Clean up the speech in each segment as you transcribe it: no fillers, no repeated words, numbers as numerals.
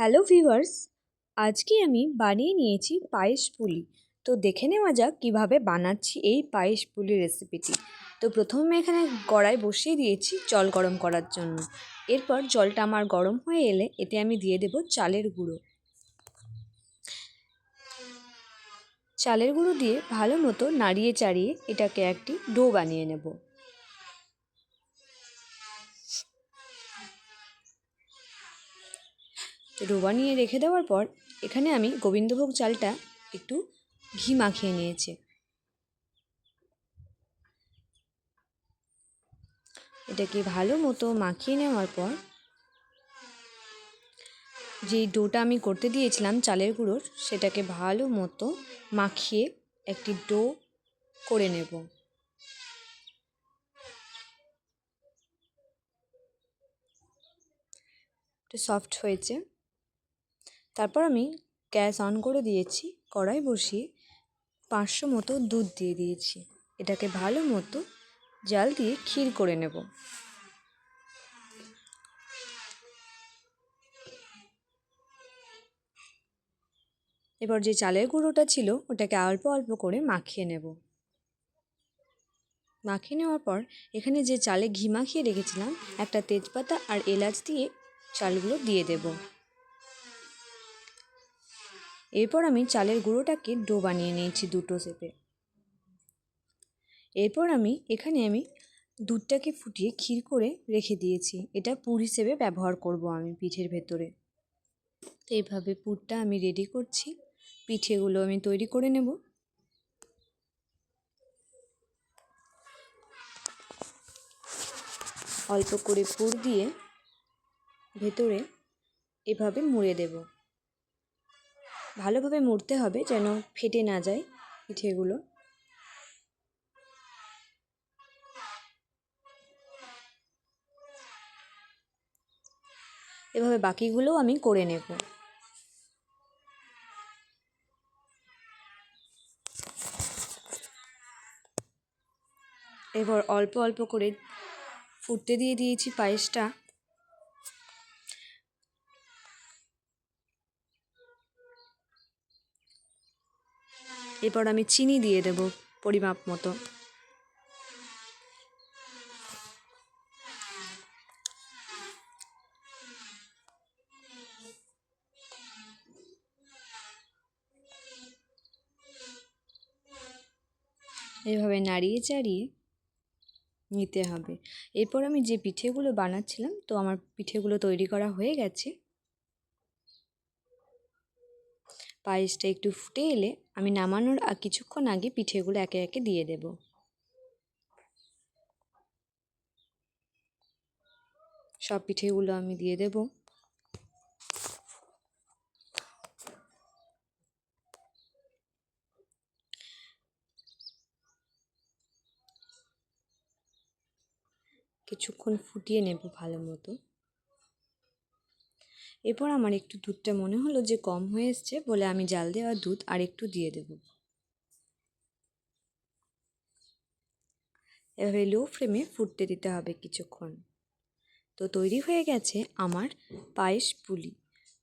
Hello viewers, আজকে আমি বানিয়ে নিয়েছি পায়েস পুলি। তো দেখে নেওয়া যাক কীভাবে বানাচ্ছি এই পায়েস পুলি রেসিপিটি। তো প্রথমে এখানে কড়াই বসিয়ে দিয়েছি জল গরম করার জন্য। এরপর জলটা আমার গরম হয়ে এলে এতে আমি দিয়ে দেব চালের গুঁড়ো। চালের গুঁড়ো দিয়ে ভালো মতো নাড়িয়ে চাড়িয়ে এটাকে একটি ডো বানিয়ে নেব। ডো বানিয়ে রেখে দেওয়ার পর এখানে আমি গোবিন্দভোগ চালটা একটু ঘি মাখিয়ে নিয়েছি। এটাকে ভালো মতো মাখিয়ে নেওয়ার পর যে ডোটা আমি করতে দিয়েছিলাম চালের গুঁড়োর, সেটাকে ভালো মতো মাখিয়ে একটি ডো করে নেব। একটু সফট হয়েছে। তারপর আমি গ্যাস অন করে দিয়েছি, কড়াই বসিয়ে 500 মতো দুধ দিয়ে দিয়েছি। এটাকে ভালো মতো জাল দিয়ে ক্ষীর করে নেব। এবার যে চালের গুঁড়োটা ছিল ওটাকে অল্প অল্প করে মাখিয়ে নেব। মাখিয়ে নেওয়ার পর এখানে যে চালে ঘি মাখিয়ে রেখেছিলাম, একটা তেজপাতা আর এলাচ দিয়ে চালগুলো দিয়ে দেব। এরপর আমি চালের গুঁড়োটাকে ডো বানিয়ে নিয়েছি দুটো শেপে। এরপর আমি দুধটাকে ফুটিয়ে ক্ষীর করে রেখে দিয়েছি। এটা পুর হিসেবে ব্যবহার করব আমি পিঠের ভেতরে। তো এইভাবে পুরটা আমি রেডি করছি। পিঠেগুলো আমি তৈরি করে নেব। অল্প করে পুর দিয়ে ভেতরে এভাবে মুড়ে দেব। ভালোভাবে মুড়তে হবে যেন ফেটে না যায় পিঠেগুলো। এভাবে বাকিগুলোও আমি করে নেব। এবার অল্প অল্প করে ফুটতে দিয়ে দিয়েছি পায়েসটা। এরপর আমি চিনি দিয়ে দেব পরিমাপ মতো। এভাবে নাড়িয়ে চাড়িয়ে নিতে হবে। এরপর আমি যে পিঠেগুলো বানাচ্ছিলাম, তো আমার পিঠেগুলো তৈরি করা হয়ে গেছে। পায়েসটা একটু ফুটে এলে আমি নামানোর কিছুক্ষণ আগে পিঠেগুলো একে একে দিয়ে দেব। সব পিঠেগুলো আমি দিয়ে দেব। কিছুক্ষণ ফুটিয়ে নেব ভালো মতো। এরপর আমার একটু দুধটা মনে হলো যে কম হয়ে এসছে বলে আমি জাল দেওয়া দুধ আর একটু দিয়ে দেব। এভাবে লো ফ্লেমে ফুটতে দিতে হবে কিছুক্ষণ। তো তৈরি হয়ে গেছে আমার পায়েস পুলি।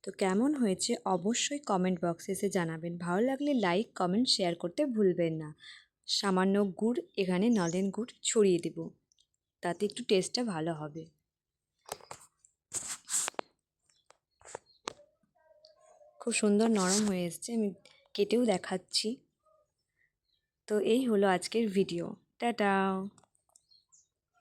তো কেমন হয়েছে অবশ্যই কমেন্ট বক্সে এসে জানাবেন। ভালো লাগলে লাইক, কমেন্ট, শেয়ার করতে ভুলবেন না। সামান্য গুড়, এখানে নলেন গুড় ছড়িয়ে দেব, তাতে একটু টেস্টটা ভালো হবে। খুব সুন্দর নরম হয়ে এসছে, আমি কেটেও দেখাচ্ছি। তো এই হলো আজকের ভিডিও। টাটা।